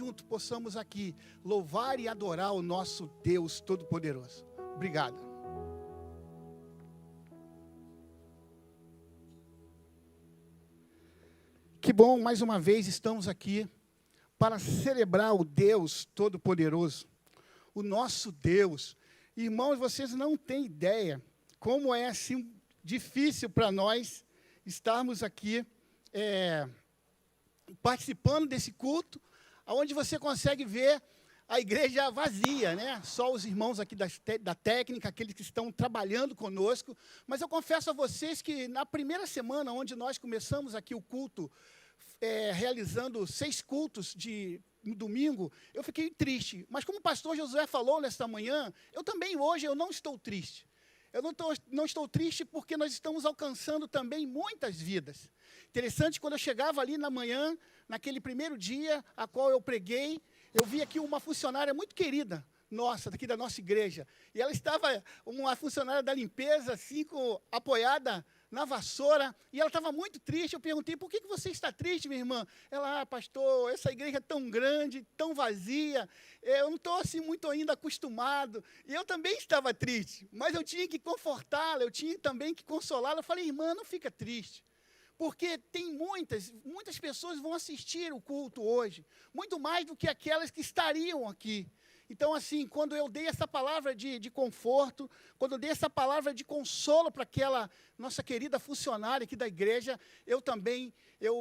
junto possamos aqui louvar e adorar o nosso Deus Todo-Poderoso. Obrigado. Que bom, mais uma vez estamos aqui para celebrar o Deus Todo-Poderoso, o nosso Deus. Irmãos, vocês não têm ideia como é assim difícil para nós estarmos aqui participando desse culto, onde você consegue ver a igreja vazia, né? Só os irmãos aqui da técnica, aqueles que estão trabalhando conosco. Mas eu confesso a vocês que na primeira semana, onde nós começamos aqui o culto, realizando 6 cultos no domingo, eu fiquei triste. Mas como o pastor Josué falou nesta manhã, eu também hoje eu não estou triste. Eu não estou triste porque nós estamos alcançando também muitas vidas. Interessante, quando eu chegava ali na manhã, naquele primeiro dia a qual eu preguei, eu vi aqui uma funcionária muito querida, nossa, daqui da nossa igreja. E ela estava, uma funcionária da limpeza, assim, apoiada na vassoura, e ela estava muito triste. Eu perguntei, por que você está triste, minha irmã? Ela, pastor, essa igreja é tão grande, tão vazia, eu não estou assim muito ainda acostumado. E eu também estava triste, mas eu tinha que confortá-la, eu tinha também que consolá-la. Eu falei, irmã, não fica triste, porque tem muitas pessoas vão assistir o culto hoje, muito mais do que aquelas que estariam aqui. Então, assim, quando eu dei essa palavra de conforto, quando eu dei essa palavra de consolo para aquela nossa querida funcionária aqui da igreja, eu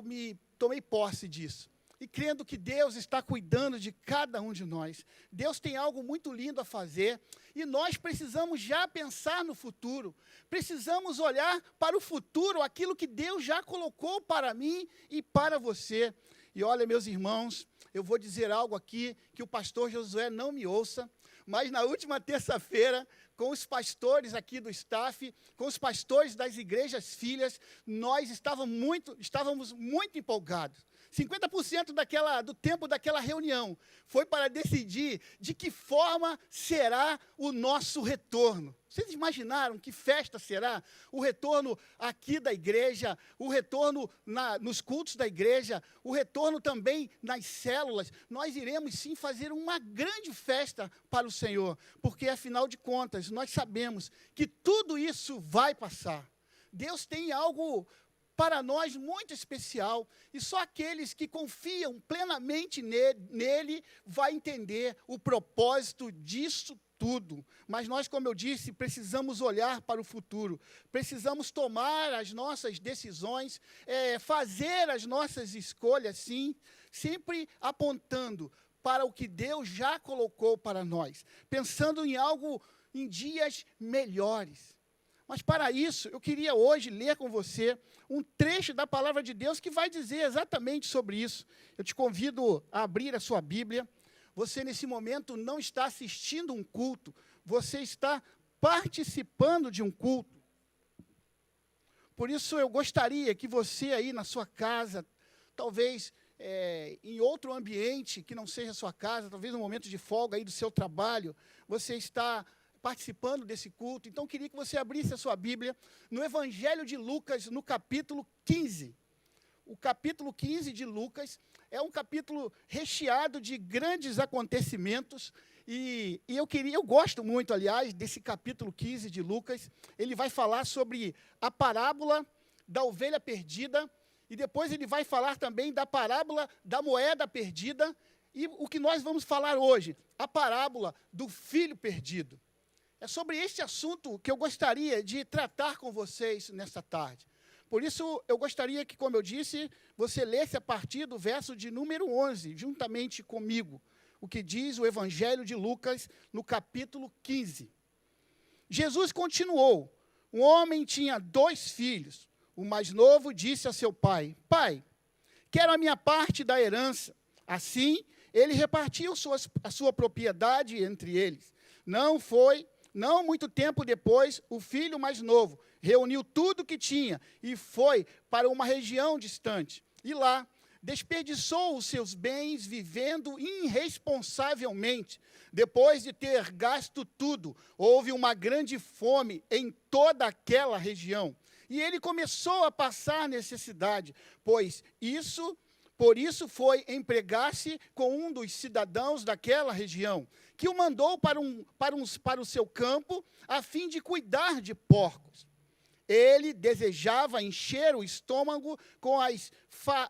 me tomei posse disso. E crendo que Deus está cuidando de cada um de nós. Deus tem algo muito lindo a fazer. E nós precisamos já pensar no futuro. Precisamos olhar para o futuro, aquilo que Deus já colocou para mim e para você. E olha, meus irmãos, eu vou dizer algo aqui que o pastor Josué não me ouça, mas na última terça-feira, com os pastores aqui do staff, com os pastores das igrejas filhas, nós estávamos muito empolgados. 50% do tempo daquela reunião foi para decidir de que forma será o nosso retorno. Vocês imaginaram que festa será? O retorno aqui da igreja, o retorno nos cultos da igreja, o retorno também nas células. Nós iremos sim fazer uma grande festa para o Senhor, porque afinal de contas nós sabemos que tudo isso vai passar. Deus tem algo para nós muito especial, e só aqueles que confiam plenamente nele vai entender o propósito disso tudo. Mas nós, como eu disse, precisamos olhar para o futuro, precisamos tomar as nossas decisões, fazer as nossas escolhas, sim, sempre apontando para o que Deus já colocou para nós, pensando em algo, em dias melhores. Mas para isso, eu queria hoje ler com você um trecho da palavra de Deus que vai dizer exatamente sobre isso. Eu te convido a abrir a sua Bíblia. Você, nesse momento, não está assistindo um culto, você está participando de um culto. Por isso, eu gostaria que você aí na sua casa, talvez em outro ambiente que não seja a sua casa, talvez no momento de folga aí do seu trabalho, você está participando desse culto. Então, queria que você abrisse a sua Bíblia no Evangelho de Lucas, no capítulo 15. O capítulo 15 de Lucas é um capítulo recheado de grandes acontecimentos, e eu gosto muito, aliás, desse capítulo 15 de Lucas. Ele vai falar sobre a parábola da ovelha perdida, e depois ele vai falar também da parábola da moeda perdida, e o que nós vamos falar hoje, a parábola do filho perdido. É sobre este assunto que eu gostaria de tratar com vocês nesta tarde. Por isso, eu gostaria que, como eu disse, você lesse a partir do verso de número 11, juntamente comigo, o que diz o Evangelho de Lucas, no capítulo 15. Jesus continuou, um homem tinha 2 filhos. O mais novo disse a seu pai, pai, quero a minha parte da herança. Assim, ele repartiu a sua propriedade entre eles. Não muito tempo depois, o filho mais novo reuniu tudo o que tinha e foi para uma região distante. E lá, desperdiçou os seus bens vivendo irresponsavelmente. Depois de ter gasto tudo, houve uma grande fome em toda aquela região. E ele começou a passar necessidade, pois Por isso foi empregar-se com um dos cidadãos daquela região, que o mandou para o seu campo, a fim de cuidar de porcos. Ele desejava encher o estômago com as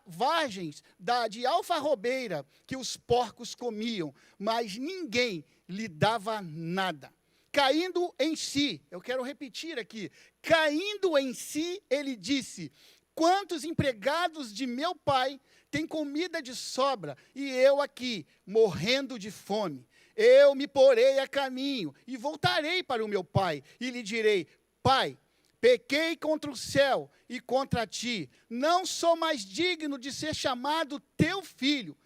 vagens de alfarrobeira que os porcos comiam, mas ninguém lhe dava nada. Caindo em si, eu quero repetir aqui, caindo em si, ele disse: quantos empregados de meu pai têm comida de sobra, e eu aqui, morrendo de fome? Eu me porei a caminho, e voltarei para o meu pai, e lhe direi: pai, pequei contra o céu e contra ti, não sou mais digno de ser chamado teu filho.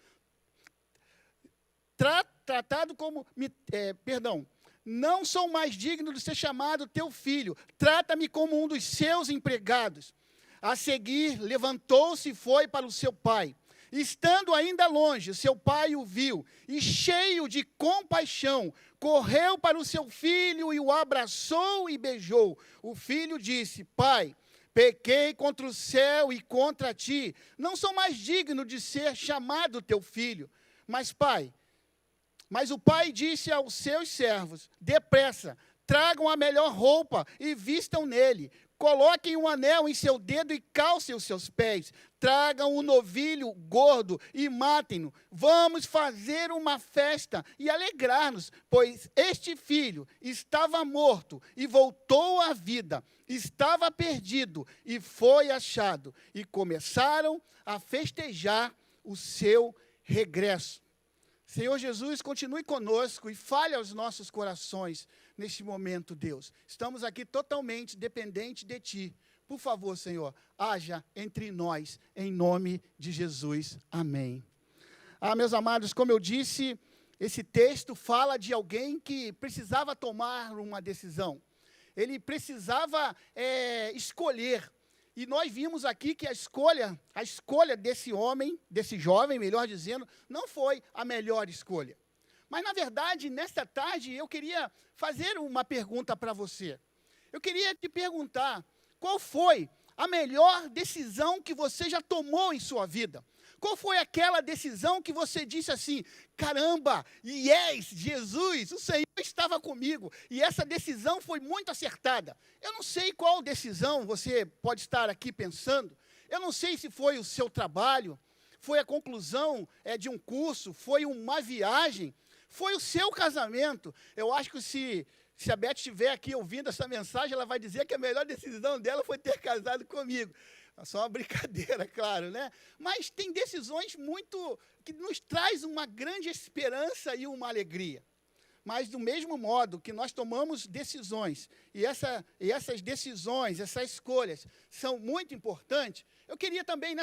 Não sou mais digno de ser chamado teu filho, trata-me como um dos seus empregados. A seguir, levantou-se e foi para o seu pai. Estando ainda longe, seu pai o viu, e cheio de compaixão, correu para o seu filho e o abraçou e beijou. O filho disse: pai, pequei contra o céu e contra ti, não sou mais digno de ser chamado teu filho. Mas o pai disse aos seus servos: depressa, tragam a melhor roupa e vistam nele. Coloquem um anel em seu dedo e calcem os seus pés. Tragam um novilho gordo e matem-no. Vamos fazer uma festa e alegrar-nos, pois este filho estava morto e voltou à vida. Estava perdido e foi achado. E começaram a festejar o seu regresso. Senhor Jesus, continue conosco e fale aos nossos corações neste momento, Deus. Estamos aqui totalmente dependentes de Ti. Por favor, Senhor, haja entre nós, em nome de Jesus. Amém. Meus amados, como eu disse, esse texto fala de alguém que precisava tomar uma decisão. Ele precisava escolher. E nós vimos aqui que a escolha desse homem, desse jovem, melhor dizendo, não foi a melhor escolha. Mas, na verdade, nesta tarde, eu queria fazer uma pergunta para você. Eu queria te perguntar, qual foi a melhor decisão que você já tomou em sua vida? Qual foi aquela decisão que você disse assim: caramba, yes, Jesus, o Senhor estava comigo, e essa decisão foi muito acertada? Eu não sei qual decisão você pode estar aqui pensando, eu não sei se foi o seu trabalho, foi a conclusão de um curso, foi uma viagem, foi o seu casamento. Eu acho que se a Beth estiver aqui ouvindo essa mensagem, ela vai dizer que a melhor decisão dela foi ter casado comigo. É só uma brincadeira, claro, né? Mas tem decisões que nos traz uma grande esperança e uma alegria. Mas do mesmo modo que nós tomamos decisões, e essas decisões, essas escolhas são muito importantes, eu queria também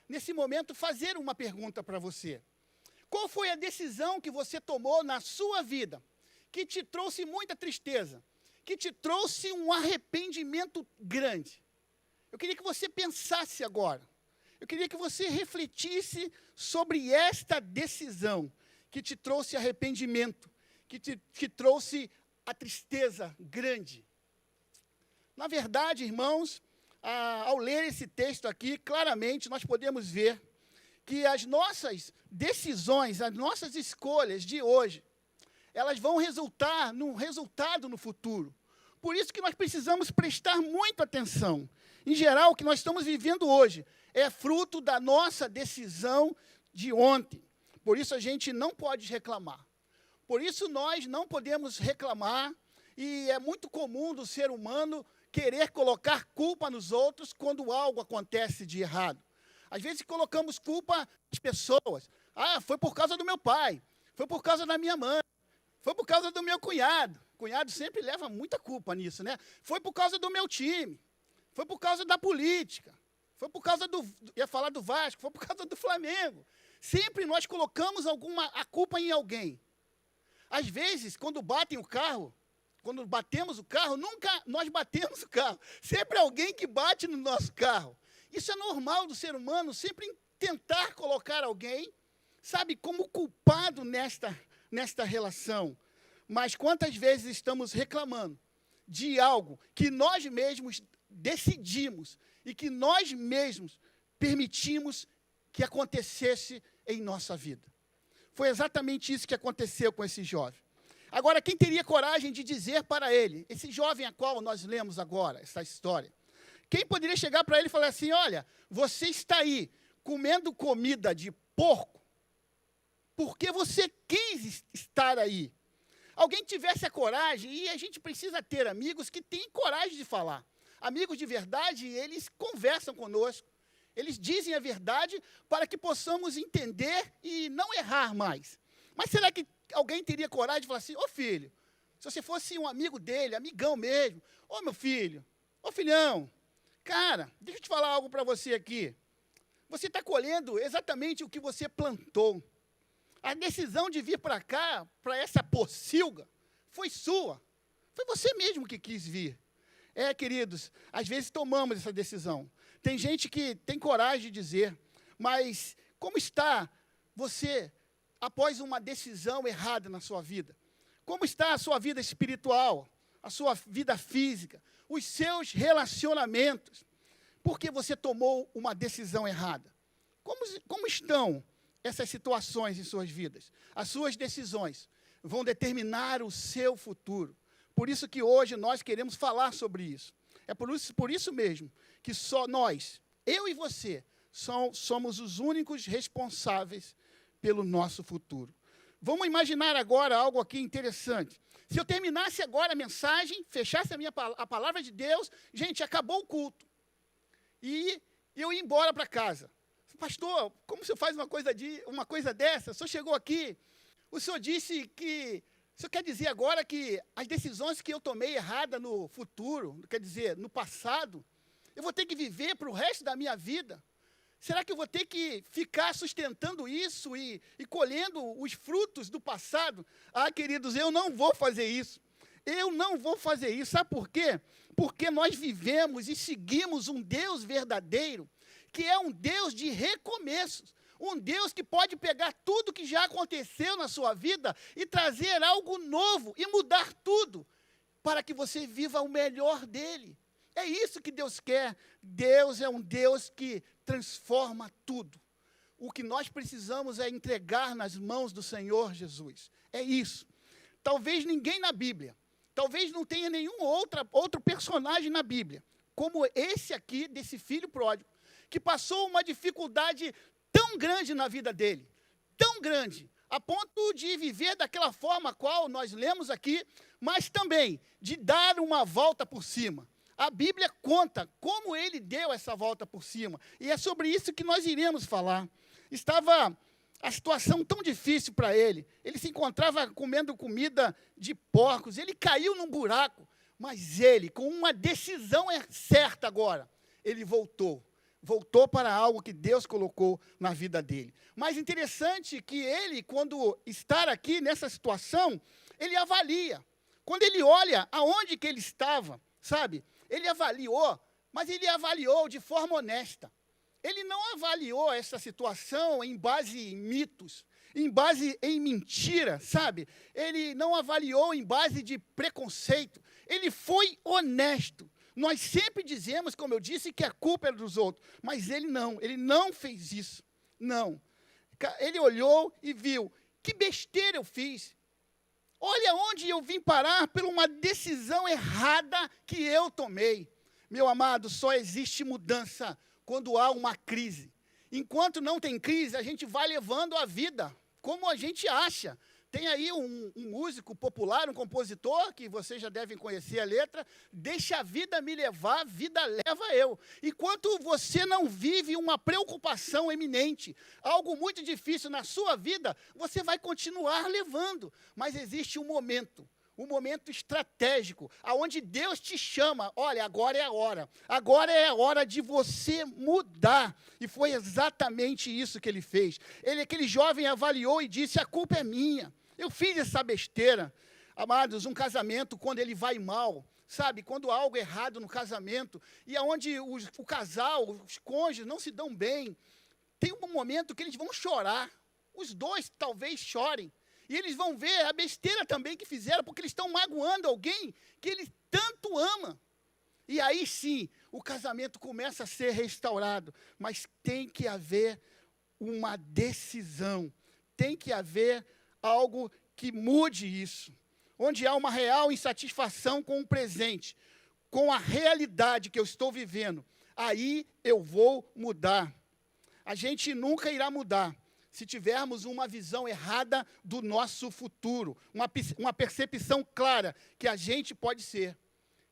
nesse momento fazer uma pergunta para você. Qual foi a decisão que você tomou na sua vida que te trouxe muita tristeza, que te trouxe um arrependimento grande? Eu queria que você pensasse agora. Eu queria que você refletisse sobre esta decisão que te trouxe arrependimento, que te trouxe a tristeza grande. Na verdade, irmãos, ao ler esse texto aqui, claramente nós podemos ver que as nossas decisões, as nossas escolhas de hoje, elas vão resultar num resultado no futuro. Por isso que nós precisamos prestar muita atenção. Em geral, o que nós estamos vivendo hoje é fruto da nossa decisão de ontem. Por isso a gente não pode reclamar. Por isso nós não podemos reclamar, e é muito comum do ser humano querer colocar culpa nos outros quando algo acontece de errado. Às vezes colocamos culpa nas pessoas. Foi por causa do meu pai, foi por causa da minha mãe, foi por causa do meu cunhado. O cunhado sempre leva muita culpa nisso, né? Foi por causa do meu time. Foi por causa da política, foi por causa ia falar do Vasco, foi por causa do Flamengo. Sempre nós colocamos a culpa em alguém. Às vezes, quando batemos o carro, nunca nós batemos o carro. Sempre alguém que bate no nosso carro. Isso é normal do ser humano, sempre tentar colocar alguém, sabe, como culpado nesta relação. Mas quantas vezes estamos reclamando de algo que nós mesmos decidimos e que nós mesmos permitimos que acontecesse em nossa vida. Foi exatamente isso que aconteceu com esse jovem. Agora, quem teria coragem de dizer para ele, esse jovem a qual nós lemos agora, essa história, quem poderia chegar para ele e falar assim, olha, você está aí comendo comida de porco, porque você quis estar aí. Alguém tivesse a coragem, e a gente precisa ter amigos que têm coragem de falar. Amigos de verdade, eles conversam conosco, eles dizem a verdade para que possamos entender e não errar mais. Mas será que alguém teria coragem de falar assim, ô filho, se você fosse um amigo dele, amigão mesmo, ô meu filho, ô filhão, cara, deixa eu te falar algo para você aqui. Você está colhendo exatamente o que você plantou. A decisão de vir para cá, para essa pocilga, foi sua. Foi você mesmo que quis vir. Queridos, às vezes tomamos essa decisão. Tem gente que tem coragem de dizer, mas como está você após uma decisão errada na sua vida? Como está a sua vida espiritual, a sua vida física, os seus relacionamentos? Porque você tomou uma decisão errada. Como estão essas situações em suas vidas? As suas decisões vão determinar o seu futuro. Por isso que hoje nós queremos falar sobre isso. É por isso mesmo que só nós, eu e você, somos os únicos responsáveis pelo nosso futuro. Vamos imaginar agora algo aqui interessante. Se eu terminasse agora a mensagem, fechasse a palavra de Deus, gente, acabou o culto. E eu ia embora para casa. Pastor, como o senhor faz uma coisa dessa? O senhor chegou aqui, o senhor disse que... O senhor quer dizer agora que as decisões que eu tomei errada no futuro, quer dizer, no passado, eu vou ter que viver para o resto da minha vida? Será que eu vou ter que ficar sustentando isso e colhendo os frutos do passado? Queridos, eu não vou fazer isso. Eu não vou fazer isso. Sabe por quê? Porque nós vivemos e seguimos um Deus verdadeiro, que é um Deus de recomeços. Um Deus que pode pegar tudo que já aconteceu na sua vida e trazer algo novo e mudar tudo para que você viva o melhor dele. É isso que Deus quer. Deus é um Deus que transforma tudo. O que nós precisamos é entregar nas mãos do Senhor Jesus. É isso. Talvez ninguém na Bíblia, talvez não tenha nenhum outro personagem na Bíblia, como esse aqui, desse filho pródigo, que passou uma dificuldade tão grande na vida dele, tão grande, a ponto de viver daquela forma a qual nós lemos aqui, mas também de dar uma volta por cima. A Bíblia conta como ele deu essa volta por cima, e é sobre isso que nós iremos falar. Estava a situação tão difícil para ele se encontrava comendo comida de porcos, ele caiu num buraco, mas ele, com uma decisão certa agora, ele voltou para algo que Deus colocou na vida dele. Mas interessante que ele, quando está aqui nessa situação, ele avalia. Quando ele olha aonde que ele estava, sabe? Ele avaliou, mas ele avaliou de forma honesta. Ele não avaliou essa situação em base em mitos, em base em mentira, sabe? Ele não avaliou em base de preconceito. Ele foi honesto. Nós sempre dizemos, como eu disse, que a culpa é dos outros, mas ele não fez isso, não. Ele olhou e viu, que besteira eu fiz. Olha onde eu vim parar por uma decisão errada que eu tomei. Meu amado, só existe mudança quando há uma crise. Enquanto não tem crise, a gente vai levando a vida como a gente acha. Tem aí um músico popular, um compositor, que vocês já devem conhecer a letra, deixa a vida me levar, a vida leva eu. Enquanto você não vive uma preocupação eminente, algo muito difícil na sua vida, você vai continuar levando. Mas existe um momento estratégico, aonde Deus te chama, olha, agora é a hora de você mudar. E foi exatamente isso que ele fez. Aquele jovem avaliou e disse, a culpa é minha. Eu fiz essa besteira. Amados, um casamento, quando ele vai mal, sabe, quando há algo errado no casamento, e aonde o casal, os cônjuges não se dão bem, tem um momento que eles vão chorar. Os dois talvez chorem. E eles vão ver a besteira também que fizeram, porque eles estão magoando alguém que eles tanto amam. E aí sim, o casamento começa a ser restaurado. Mas tem que haver uma decisão. Tem que haver algo que mude isso. Onde há uma real insatisfação com o presente, com a realidade que eu estou vivendo, aí eu vou mudar. A gente nunca irá mudar se tivermos uma visão errada do nosso futuro, uma percepção clara que a gente pode ser.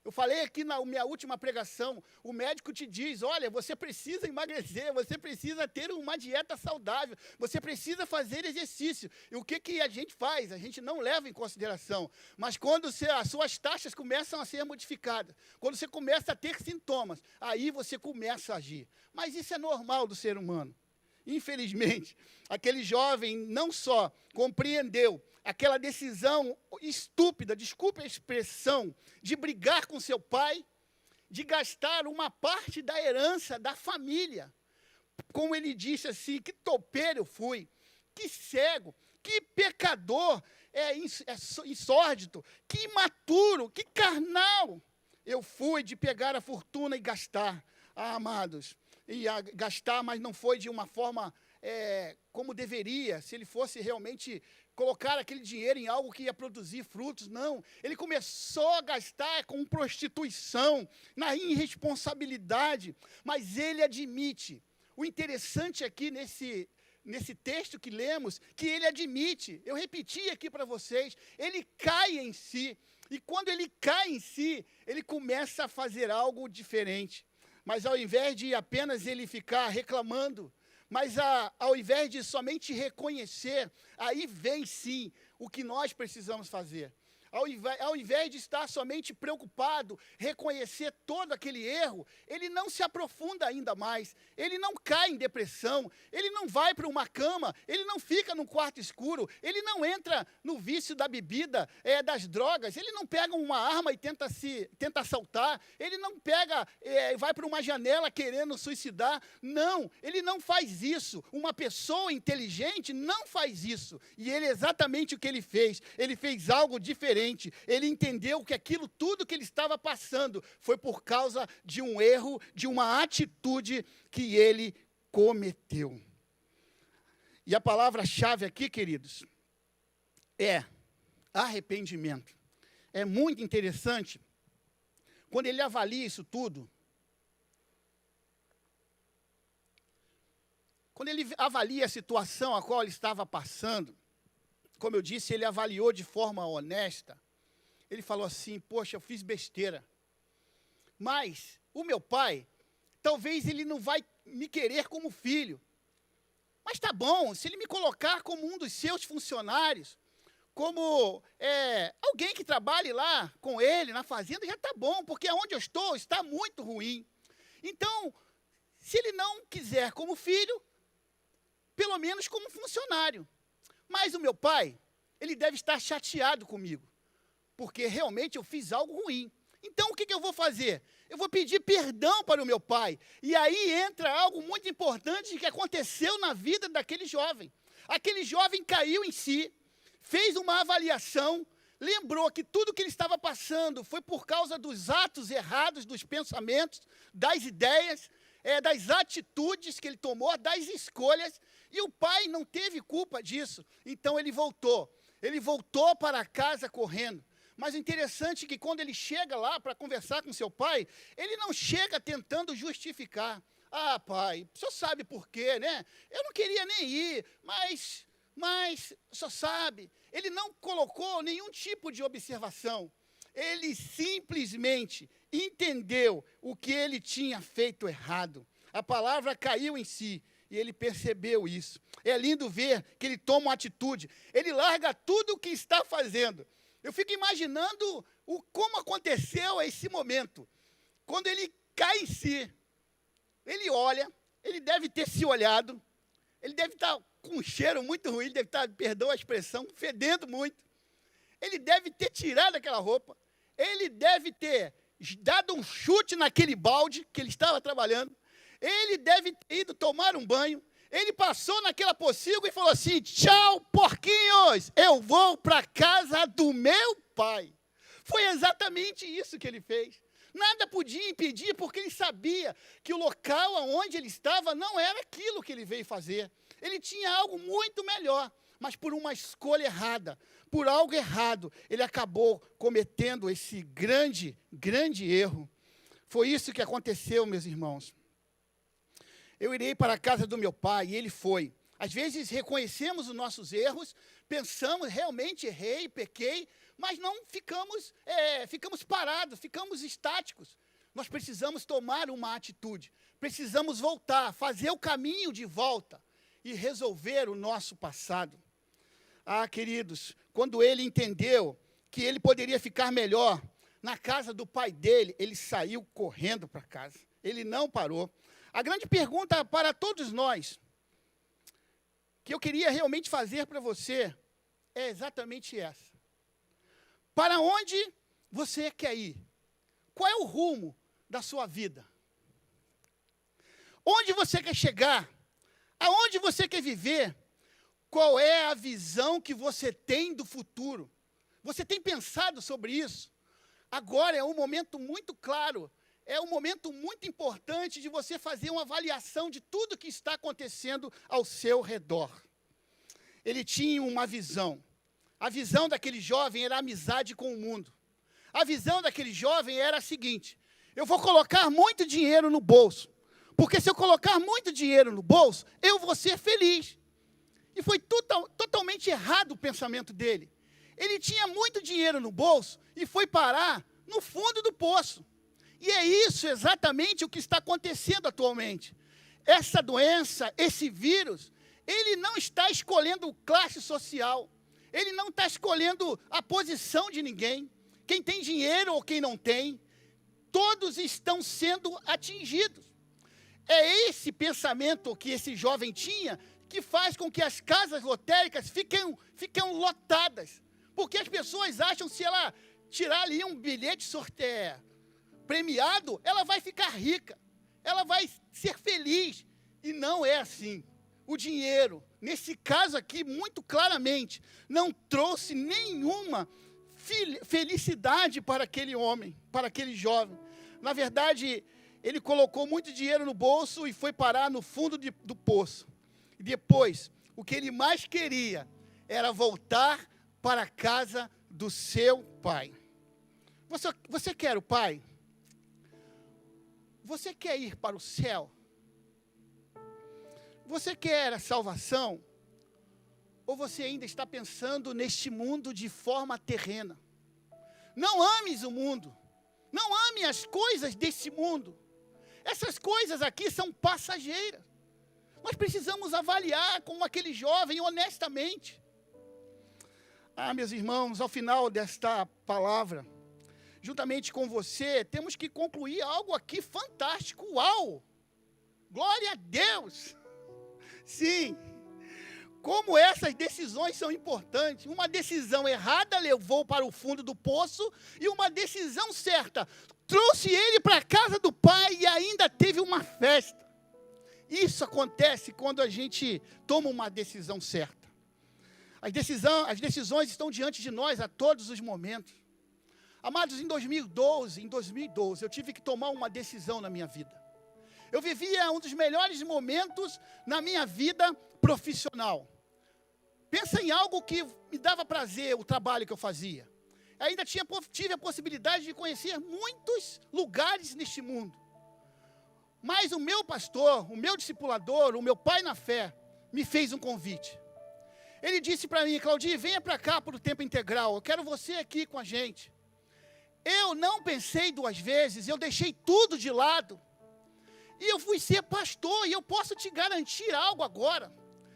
Eu falei aqui na minha última pregação, o médico te diz, olha, você precisa emagrecer, você precisa ter uma dieta saudável, você precisa fazer exercício. E o que a gente faz? A gente não leva em consideração. Mas quando as suas taxas começam a ser modificadas, quando você começa a ter sintomas, aí você começa a agir. Mas isso é normal do ser humano. Infelizmente, aquele jovem não só compreendeu aquela decisão estúpida, desculpe a expressão, de brigar com seu pai, de gastar uma parte da herança da família. Como ele disse assim, que topeiro eu fui, que cego, que pecador, insórdido, que imaturo, que carnal eu fui de pegar a fortuna e gastar. Ah, amados, gastar, mas não foi de uma forma como deveria, se ele fosse realmente colocar aquele dinheiro em algo que ia produzir frutos, não. Ele começou a gastar com prostituição, na irresponsabilidade, mas ele admite. O interessante aqui nesse texto que lemos, que ele admite, eu repeti aqui para vocês, ele cai em si, e quando ele cai em si, ele começa a fazer algo diferente. Mas ao invés de apenas ele ficar reclamando, mas ao invés de somente reconhecer, aí vem sim o que nós precisamos fazer. Ao invés de estar somente preocupado, reconhecer todo aquele erro, ele não se aprofunda ainda mais, ele não cai em depressão, ele não vai para uma cama, ele não fica num quarto escuro, ele não entra no vício da bebida, das drogas, ele não pega uma arma e tenta assaltar, ele não pega, vai para uma janela querendo suicidar, não, ele não faz isso. Uma pessoa inteligente não faz isso, e ele exatamente o que ele fez algo diferente. Ele entendeu que aquilo tudo que ele estava passando foi por causa de um erro, de uma atitude que ele cometeu. E a palavra-chave aqui, queridos, é arrependimento. É muito interessante, quando ele avalia isso tudo, quando ele avalia a situação a qual ele estava passando, como eu disse, ele avaliou de forma honesta. Ele falou assim, poxa, eu fiz besteira. Mas o meu pai, talvez ele não vai me querer como filho. Mas tá bom, se ele me colocar como um dos seus funcionários, como alguém que trabalhe lá com ele na fazenda, já tá bom, porque onde eu estou está muito ruim. Então, se ele não quiser como filho, pelo menos como funcionário. Mas o meu pai, ele deve estar chateado comigo, porque realmente eu fiz algo ruim. Então, o que eu vou fazer? Eu vou pedir perdão para o meu pai. E aí entra algo muito importante que aconteceu na vida daquele jovem. Aquele jovem caiu em si, fez uma avaliação, lembrou que tudo que ele estava passando foi por causa dos atos errados, dos pensamentos, das ideias, das atitudes que ele tomou, das escolhas, e o pai não teve culpa disso. Então ele voltou para casa correndo. Mas o interessante é que quando ele chega lá para conversar com seu pai, ele não chega tentando justificar. Ah, pai, o senhor sabe por quê, né? Eu não queria nem ir, mas o senhor sabe. Ele não colocou nenhum tipo de observação. Ele simplesmente entendeu o que ele tinha feito errado. A palavra caiu em si e ele percebeu isso. É lindo ver que ele toma uma atitude. Ele larga tudo o que está fazendo. Eu fico imaginando como aconteceu esse momento. Quando ele cai em si, ele olha, ele deve ter se olhado, ele deve estar com um cheiro muito ruim, ele deve estar, perdão a expressão, fedendo muito. Ele deve ter tirado aquela roupa, ele deve ter dado um chute naquele balde que ele estava trabalhando, ele deve ter ido tomar um banho, ele passou naquela pocilga e falou assim, tchau, porquinhos, eu vou para a casa do meu pai. Foi exatamente isso que ele fez. Nada podia impedir, porque ele sabia que o local onde ele estava não era aquilo que ele veio fazer. Ele tinha algo muito melhor, mas por uma escolha errada, por algo errado, ele acabou cometendo esse grande, grande erro. Foi isso que aconteceu, meus irmãos. Eu irei para a casa do meu pai, e ele foi. Às vezes reconhecemos os nossos erros, pensamos, realmente errei, pequei, mas não ficamos parados, ficamos estáticos. Nós precisamos tomar uma atitude, precisamos voltar, fazer o caminho de volta e resolver o nosso passado. Ah, queridos, quando ele entendeu que ele poderia ficar melhor na casa do pai dele, ele saiu correndo para casa. Ele não parou. A grande pergunta para todos nós, que eu queria realmente fazer para você, é exatamente essa. Para onde você quer ir? Qual é o rumo da sua vida? Onde você quer chegar? Aonde você quer viver? Qual é a visão que você tem do futuro? Você tem pensado sobre isso? Agora é um momento muito claro, é um momento muito importante de você fazer uma avaliação de tudo que está acontecendo ao seu redor. Ele tinha uma visão. A visão daquele jovem era a amizade com o mundo. A visão daquele jovem era a seguinte: eu vou colocar muito dinheiro no bolso, porque se eu colocar muito dinheiro no bolso, eu vou ser feliz. E foi totalmente errado o pensamento dele. Ele tinha muito dinheiro no bolso e foi parar no fundo do poço. E é isso exatamente o que está acontecendo atualmente. Essa doença, esse vírus, ele não está escolhendo classe social. Ele não está escolhendo a posição de ninguém. Quem tem dinheiro ou quem não tem, todos estão sendo atingidos. É esse pensamento que esse jovem tinha que faz com que as casas lotéricas fiquem lotadas. Porque as pessoas acham que se ela tirar ali um bilhete premiado, ela vai ficar rica, ela vai ser feliz. E não é assim. O dinheiro, nesse caso aqui, muito claramente, não trouxe nenhuma felicidade para aquele homem, para aquele jovem. Na verdade, ele colocou muito dinheiro no bolso e foi parar no fundo do poço. E depois, o que ele mais queria era voltar para a casa do seu pai. Você quer o pai? Você quer ir para o céu? Você quer a salvação? Ou você ainda está pensando neste mundo de forma terrena? Não ames o mundo. Não ame as coisas desse mundo. Essas coisas aqui são passageiras. Nós precisamos avaliar como aquele jovem honestamente. Ah, meus irmãos, ao final desta palavra, juntamente com você, temos que concluir algo aqui fantástico. Uau! Glória a Deus! Sim, como essas decisões são importantes. Uma decisão errada levou para o fundo do poço e uma decisão certa trouxe ele para a casa do pai e ainda teve uma festa. Isso acontece quando a gente toma uma decisão certa. As decisões estão diante de nós a todos os momentos. Amados, em 2012, eu tive que tomar uma decisão na minha vida. Eu vivia um dos melhores momentos na minha vida profissional. Pensa em algo que me dava prazer, o trabalho que eu fazia. Eu ainda tive a possibilidade de conhecer muitos lugares neste mundo. Mas o meu pastor, o meu discipulador, o meu pai na fé, me fez um convite. Ele disse para mim: Claudir, venha para cá para o tempo integral, eu quero você aqui com a gente. Eu não pensei duas vezes, eu deixei tudo de lado. E eu fui ser pastor, e eu posso te garantir algo agora.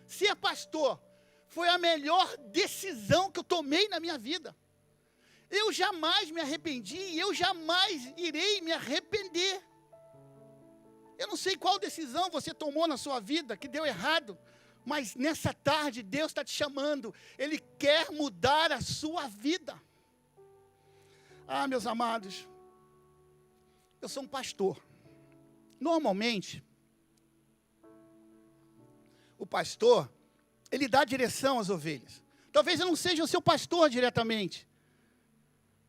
Ser pastor foi a melhor decisão que eu tomei na minha vida. Eu jamais me arrependi, e eu jamais irei me arrepender. Eu não sei qual decisão você tomou na sua vida que deu errado, mas nessa tarde Deus está te chamando. Ele quer mudar a sua vida. Ah, meus amados, eu sou um pastor. Normalmente, o pastor, ele dá direção às ovelhas. Talvez eu não seja o seu pastor diretamente,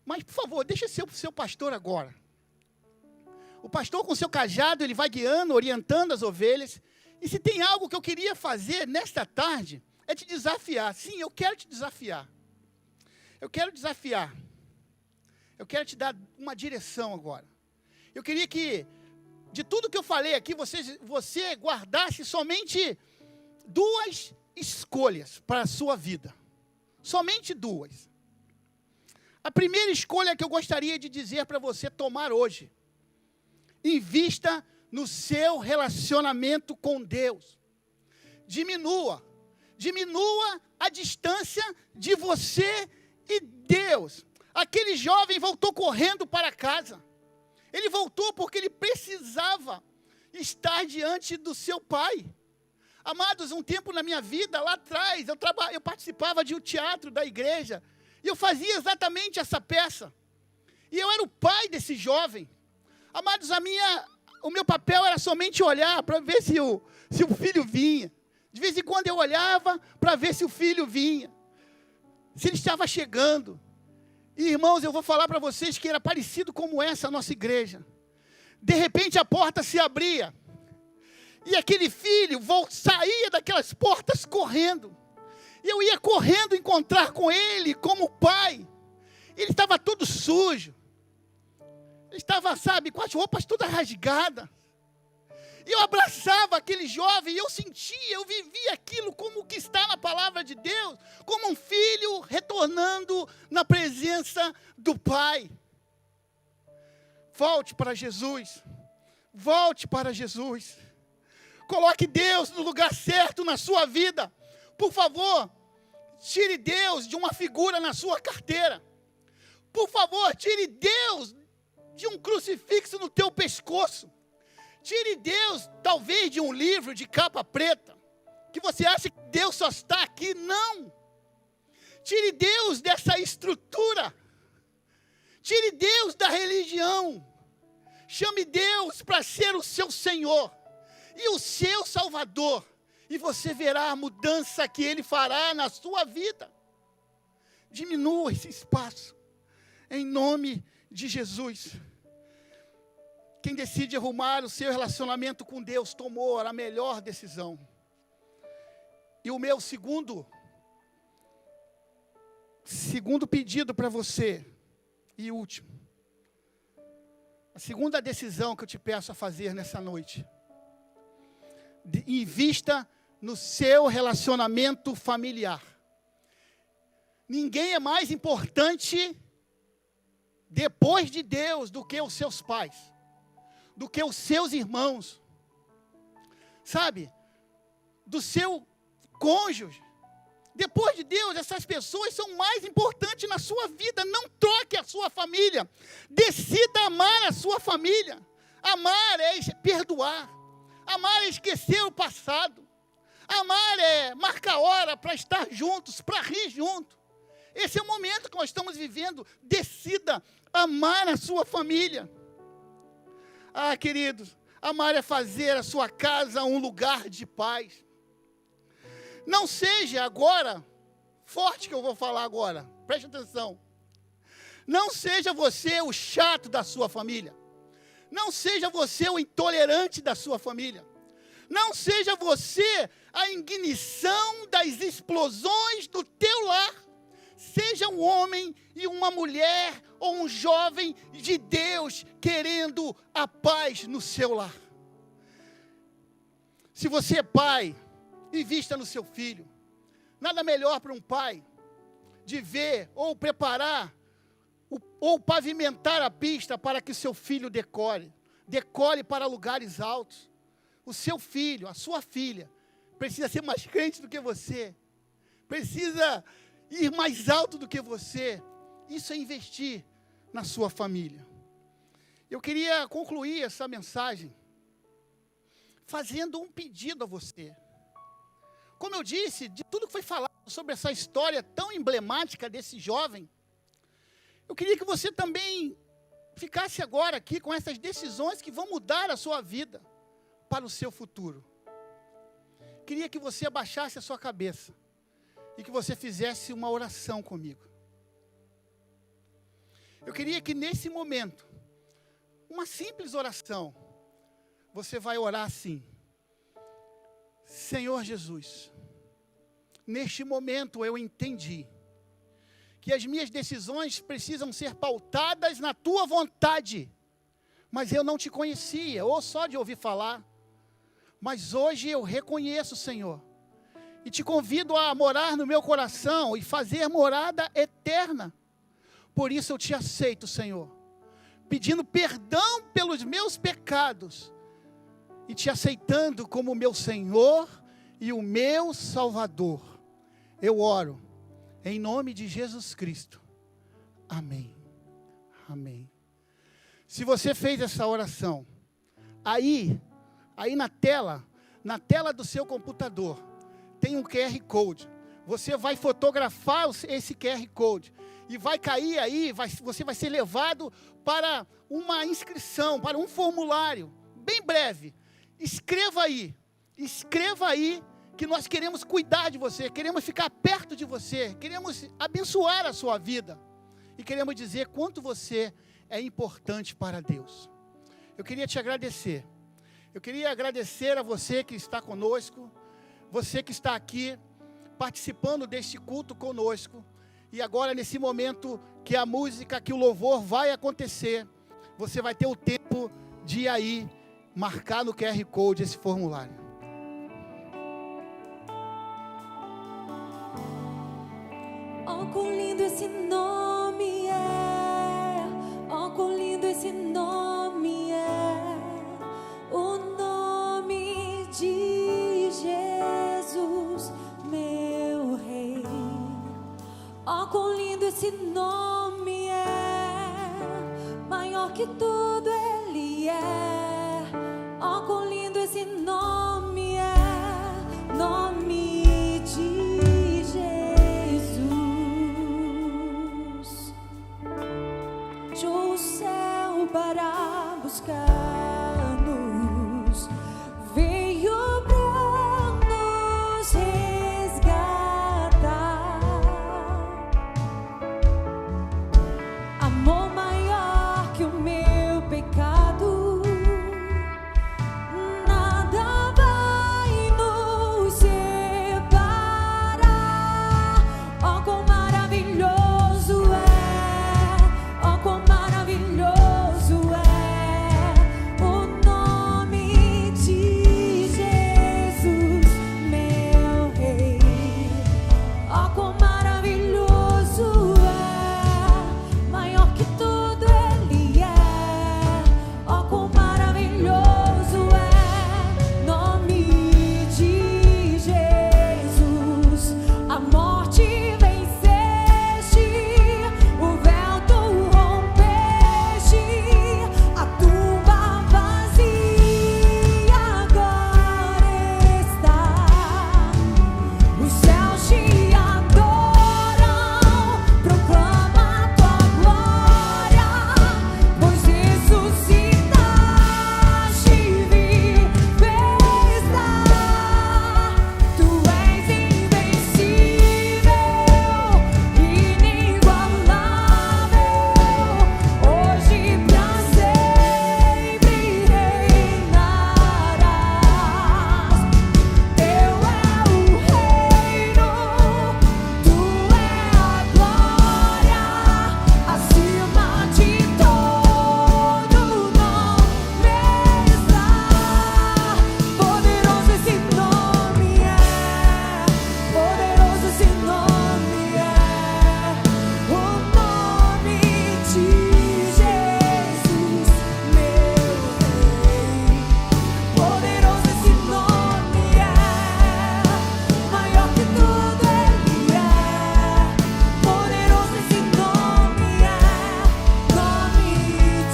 mas, por favor, deixa ser o seu pastor agora. O pastor, com seu cajado, ele vai guiando, orientando as ovelhas, E se tem algo que eu queria fazer nesta tarde, é te desafiar. Sim, eu quero te desafiar. Eu quero desafiar. Eu quero te dar uma direção agora. Eu queria que, de tudo que eu falei aqui, você guardasse somente 2 escolhas para a sua vida. Somente 2. A primeira escolha que eu gostaria de dizer para você tomar hoje: invista no seu relacionamento com Deus. Diminua a distância de você e Deus. Aquele jovem voltou correndo para casa. Ele voltou porque ele precisava estar diante do seu pai. Amados, um tempo na minha vida, lá atrás, eu participava de um teatro da igreja, e eu fazia exatamente essa peça. E eu era o pai desse jovem. Amados, o meu papel era somente olhar para ver se o filho vinha. De vez em quando eu olhava para ver se o filho vinha, se ele estava chegando. E, irmãos, eu vou falar para vocês que era parecido como essa nossa igreja. De repente a porta se abria, e aquele filho saía daquelas portas correndo. E eu ia correndo encontrar com ele como pai. Ele estava todo sujo. Ele estava, com as roupas todas rasgadas. E eu abraçava aquele jovem, e eu vivia aquilo como que está na palavra de Deus, como um filho retornando na presença do Pai. Volte para Jesus. Volte para Jesus. Coloque Deus no lugar certo na sua vida. Por favor, tire Deus de uma figura na sua carteira. Por favor, tire Deus de um crucifixo no teu pescoço. Tire Deus, talvez, de um livro de capa preta, que você acha que Deus só está aqui. Não. Tire Deus dessa estrutura. Tire Deus da religião. Chame Deus para ser o seu Senhor e o seu Salvador. E você verá a mudança que Ele fará na sua vida. Diminua esse espaço, em nome de Jesus. Quem decide arrumar o seu relacionamento com Deus tomou a melhor decisão. E o meu segundo pedido para você, e último, a segunda decisão que eu te peço a fazer nessa noite: invista no seu relacionamento familiar. Ninguém é mais importante depois de Deus do que os seus pais, do que os seus irmãos, do seu cônjuge. Depois de Deus, essas pessoas são mais importantes na sua vida. Não troque a sua família. Decida amar a sua família. Amar é perdoar. Amar é esquecer o passado. Amar é marcar hora para estar juntos, para rir junto. Esse é o momento que nós estamos vivendo. Decida amar a sua família. Queridos, amar é fazer a sua casa um lugar de paz. Não seja agora, forte que eu vou falar agora, preste atenção. Não seja você o chato da sua família. Não seja você o intolerante da sua família. Não seja você a ignição das explosões do teu lar. Seja um homem e uma mulher ou um jovem de Deus querendo a paz no seu lar. Se você é pai, invista no seu filho. Nada melhor para um pai de ver ou preparar ou pavimentar a pista para que o seu filho decore para lugares altos. O seu filho, a sua filha, precisa ser mais crente do que você, precisa ir mais alto do que você. Isso é investir na sua família. Eu queria concluir essa mensagem fazendo um pedido a você. Como eu disse, de tudo que foi falado sobre essa história tão emblemática desse jovem, eu queria que você também ficasse agora aqui com essas decisões que vão mudar a sua vida para o seu futuro. Queria que você abaixasse a sua cabeça e que você fizesse uma oração comigo. Eu queria que nesse momento, uma simples oração, você vai orar assim: Senhor Jesus, neste momento eu entendi que as minhas decisões precisam ser pautadas na tua vontade, mas eu não te conhecia, ou só de ouvir falar, mas hoje eu reconheço, Senhor, e te convido a morar no meu coração e fazer morada eterna. Por isso eu te aceito, Senhor, pedindo perdão pelos meus pecados e te aceitando como meu Senhor e o meu Salvador. Eu oro em nome de Jesus Cristo. Amém. Amém. Se você fez essa oração, aí na tela do seu computador, tem um QR Code. Você vai fotografar esse QR Code e vai cair aí, você vai ser levado para uma inscrição, para um formulário, bem breve. Escreva aí que nós queremos cuidar de você, queremos ficar perto de você, queremos abençoar a sua vida e queremos dizer quanto você é importante para Deus. Eu queria te agradecer. Eu queria agradecer a você que está conosco, você que está aqui participando deste culto conosco. E agora, nesse momento que a música, que o louvor vai acontecer, você vai ter o tempo de ir aí marcar no QR Code esse formulário. Oh, quão lindo esse nome é! Oh, quão lindo esse nome é! O nome de Jesus, meu Rei. Oh, quão lindo esse nome é! Maior que tudo Ele é. Oh, quão lindo esse nome é! Nome de Jesus. O céu para buscar-nos veio para nos resgatar. Amor maior que o meu pecado, nada vai nos separar. Oh, quão maravilhoso é! Oh, quão maravilhoso é o nome de Jesus, meu Rei. Oh, quão maravilhoso é! Maior que tudo Ele é. Oh, quão maravilhoso é! Nome de Jesus. A morte venceste, o véu tu rompeste, a tumba vazia agora está. Os céus te adoram, proclama a tua glória, pois ressuscitaste e vivesta. Tu és invencível, inigualável, hoje pra sempre reinarás. Teu é o reino, tu é a glória, acima de todo nome está. Poderoso esse nome é, poderoso esse nome é, o nome de Jesus, meu Rei. Poderoso esse nome é, maior que tudo Ele é. Poderoso esse nome é, nome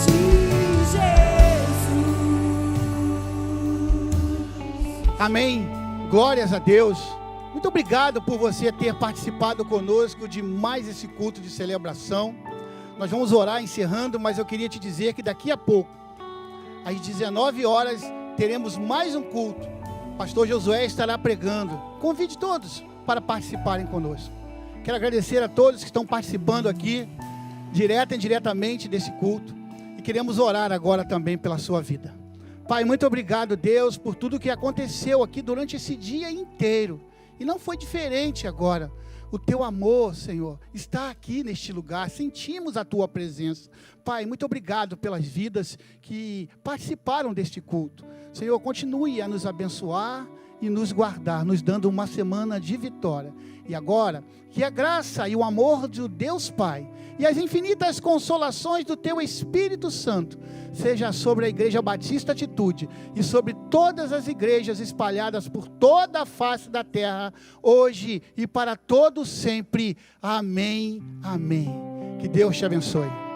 de Jesus. Amém. Glórias a Deus. Muito obrigado por você ter participado conosco de mais esse culto de celebração. Nós vamos orar encerrando, mas eu queria te dizer que daqui a pouco, às 19 horas, teremos mais um culto. Pastor Josué estará pregando. Convide todos para participarem conosco. Quero agradecer a todos que estão participando aqui, direta e indiretamente desse culto. E queremos orar agora também pela sua vida. Pai, muito obrigado, Deus, por tudo que aconteceu aqui durante esse dia inteiro. E não foi diferente agora. O teu amor, Senhor, está aqui neste lugar. Sentimos a tua presença. Pai, muito obrigado pelas vidas que participaram deste culto. Senhor, continue a nos abençoar e nos guardar, nos dando uma semana de vitória. E agora, que a graça e o amor do Deus Pai e as infinitas consolações do teu Espírito Santo seja sobre a Igreja Batista Atitude e sobre todas as igrejas espalhadas por toda a face da terra, hoje e para todos sempre. Amém, amém. Que Deus te abençoe.